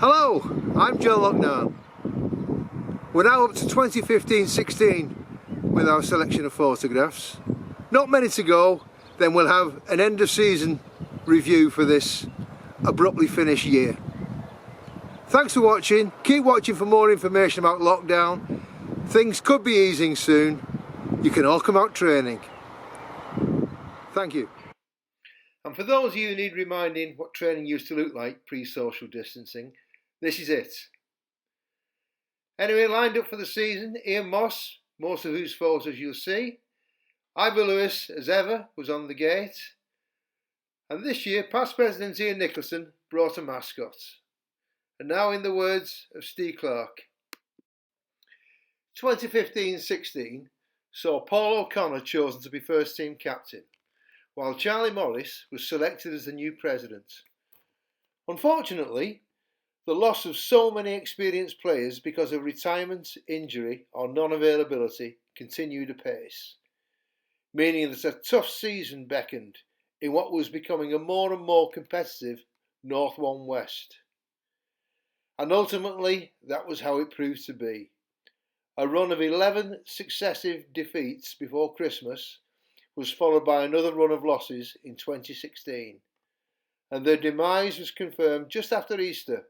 Hello, I'm Joe Lockdown. We're now up to 2015-16 with our selection of photographs. Not many to go, then we'll have an end of season review for this abruptly finished year. Thanks for watching. Keep watching for more information about lockdown. Things could be easing soon. You can all come out training. Thank you. And for those of you who need reminding what training used to look like pre-social distancing, this is it. Anyway, lined up for the season, Ian Moss, most of whose photos you'll see. Ivor Lewis, as ever, was on the gate. And this year, past President Ian Nicholson brought a mascot. And now in the words of Steve Clarke. 2015-16 saw Paul O'Connor chosen to be first team captain, while Charlie Morris was selected as the new president. Unfortunately, the loss of so many experienced players because of retirement, injury or non-availability continued apace, meaning that a tough season beckoned in what was becoming a more and more competitive North 1 West. And ultimately, that was how it proved to be. A run of 11 successive defeats before Christmas was followed by another run of losses in 2016, and their demise was confirmed just after Easter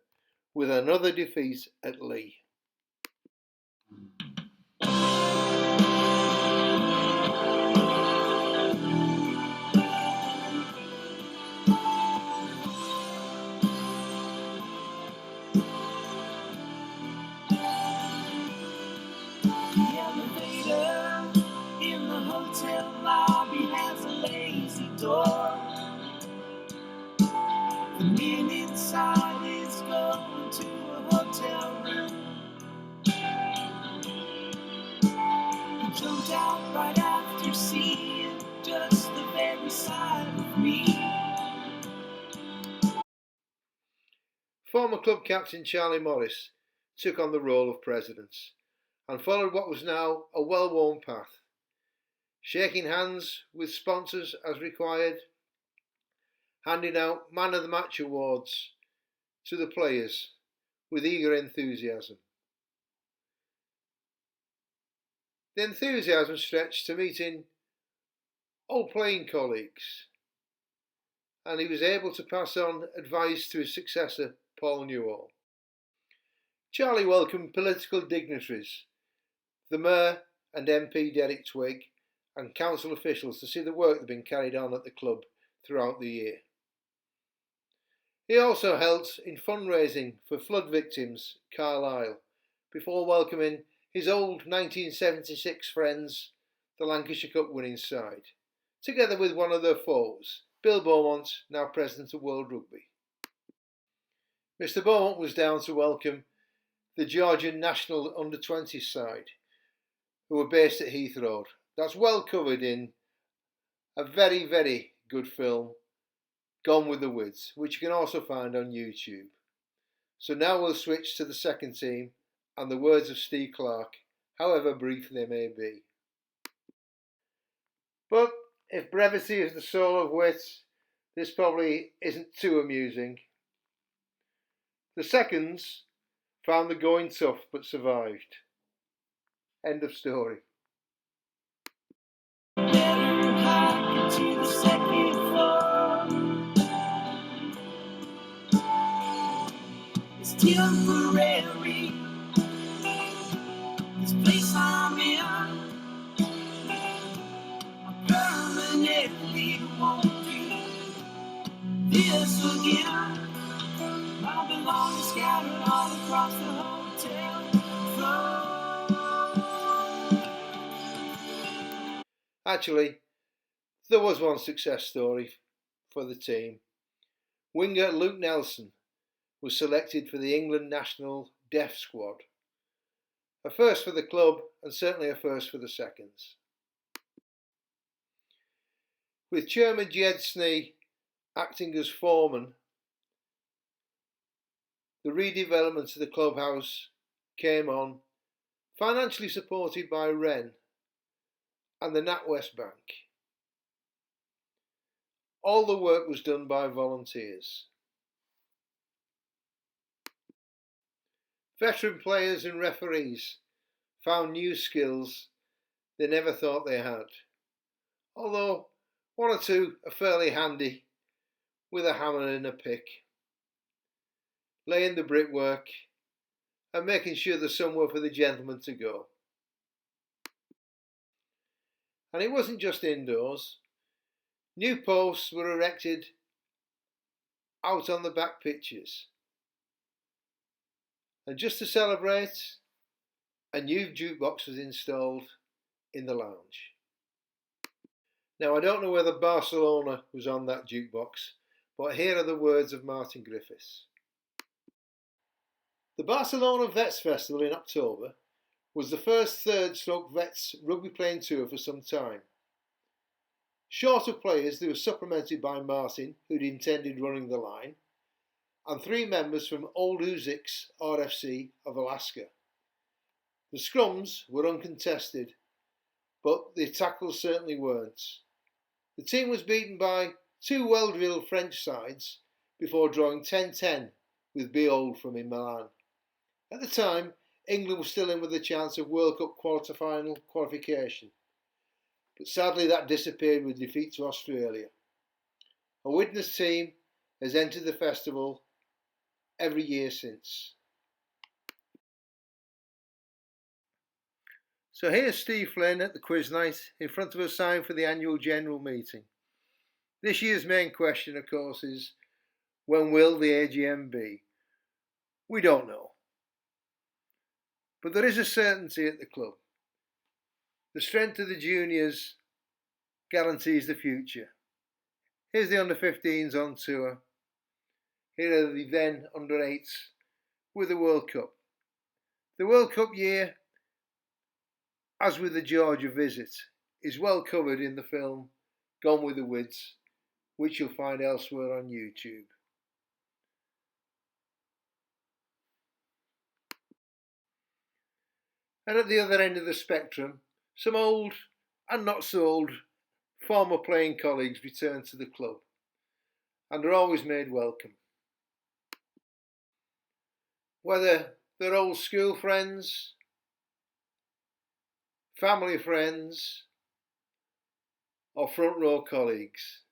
with another defeat at Leigh. The elevator in the hotel lobby has a lazy door. The man inside is going to a hotel room. He jumped out right after seeing just the very side of me. Former club captain Charlie Morris took on the role of president and followed what was now a well-worn path, shaking hands with sponsors as required, handing out Man of the Match awards to the players with eager enthusiasm. The enthusiasm stretched to meeting old playing colleagues, and he was able to pass on advice to his successor, Paul Newall. Charlie welcomed political dignitaries, the Mayor and MP Derek Twigg, and council officials to see the work that had been carried on at the club throughout the year. He also helped in fundraising for flood victims Carlisle before welcoming his old 1976 friends, the Lancashire Cup winning side, together with one of their foes, Bill Beaumont, now president of World Rugby. Mr Beaumont was down to welcome the Georgian national under-20s side, who were based at Heathrow. That's well covered in a very, very good film, Gone with the Wids, which you can also find on YouTube. So now we'll switch to the second team and the words of Steve Clarke, however brief they may be. But if brevity is the soul of wit, this probably isn't too amusing. The seconds found the going tough but survived. End of story. Better hike to the second floor. It's temporary. This place I'm in, I permanently won't do this again. My belongings scattered all across the hotel floor. Actually, there was one success story for the team. Winger Luke Nelson was selected for the England national deaf squad. A first for the club and certainly a first for the seconds. With Chairman Jed Snee acting as foreman, the redevelopment of the Clubhouse came on, financially supported by Wren and the NatWest Bank. All the work was done by volunteers. Veteran players and referees found new skills they never thought they had, although one or two are fairly handy with a hammer and a pick, laying the brickwork and making sure there's somewhere for the gentlemen to go. And it wasn't just indoors. New posts were erected out on the back pitches. And just to celebrate, a new jukebox was installed in the lounge. Now, I don't know whether Barcelona was on that jukebox, but here are the words of Martin Griffiths. The Barcelona Vets Festival in October was the first third-stroke Vets rugby playing tour for some time. Short of players, they were supplemented by Martin, who'd intended running the line, and 3 members from Old Uzix RFC of Alaska. The scrums were uncontested, but the tackles certainly weren't. The team was beaten by 2 well-drilled French sides before drawing 10-10 with Behold from in Milan. At the time, England was still in with a chance of World Cup quarter-final qualification, but sadly that disappeared with defeat to Australia. A Widnes team has entered the festival every year since. So here's Steve Flynn at the quiz night in front of a sign for the annual general meeting. This year's main question, of course, is when will the AGM be? We don't know. But there is a certainty at the club. The strength of the juniors guarantees the future. Here's the under-15s on tour. Here are the then under-8s with the World Cup. The World Cup year, as with the Georgia visit, is well covered in the film Gone with the Wids, which you'll find elsewhere on YouTube. And at the other end of the spectrum, some old and not so old former playing colleagues return to the club and are always made welcome. Whether they're old school friends, family friends, or front row colleagues,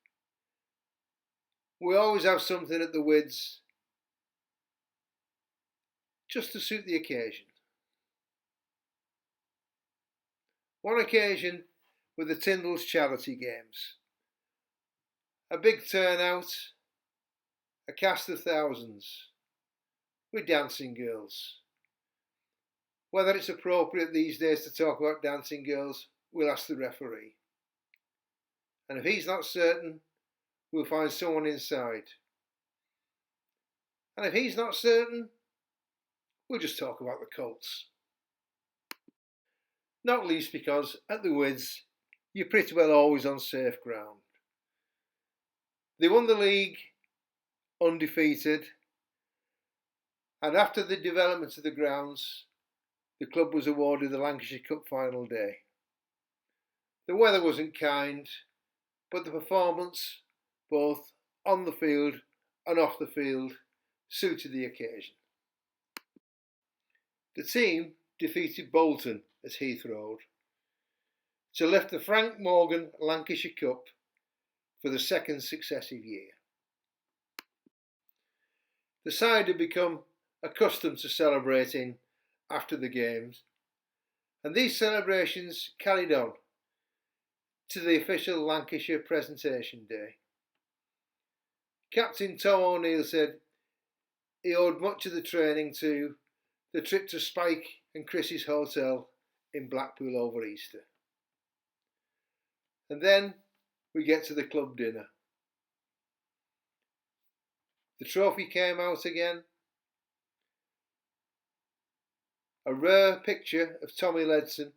we always have something at the Wids just to suit the occasion. One occasion with the Tyndall's charity games. A big turnout, a cast of thousands, with dancing girls. Whether it's appropriate these days to talk about dancing girls, we'll ask the referee. And if he's not certain, we'll find someone inside. And if he's not certain, we'll just talk about the Colts. Not least because at the Wids, you're pretty well always on safe ground. They won the league undefeated, and after the development of the grounds, the club was awarded the Lancashire Cup final day. The weather wasn't kind, but the performance, both on the field and off the field, suited the occasion. The team defeated Bolton at Heath Road to lift the Frank Morgan Lancashire Cup for the second successive year. The side had become accustomed to celebrating after the games, and these celebrations carried on to the official Lancashire presentation day. Captain Tom O'Neill said he owed much of the training to the trip to Spike and Chris's hotel in Blackpool over Easter. And then we get to the club dinner. The trophy came out again. A rare picture of Tommy Ledson,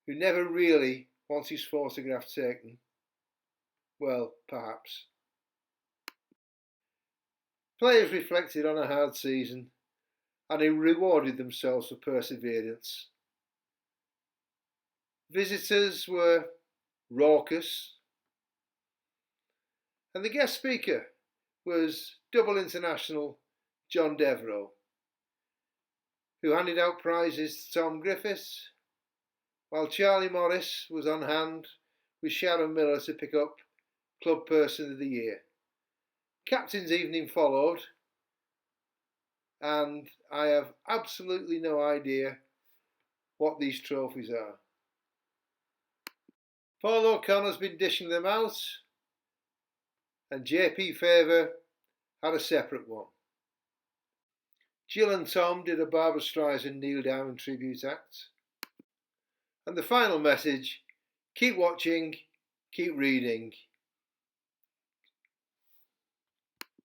who never really wants his photograph taken. Well, perhaps. Players reflected on a hard season and they rewarded themselves for perseverance. Visitors were raucous, and the guest speaker was double international John Devereux. who handed out prizes to Tom Griffiths, while Charlie Morris was on hand with Sharon Miller to pick up Club Person of the Year. Captain's evening followed, and I have absolutely no idea what these trophies are. Paul O'Connor's been dishing them out, and JP Favour had a separate one. Jill and Tom did a Barbra Streisand kneel down tribute act. And the final message, keep watching, keep reading.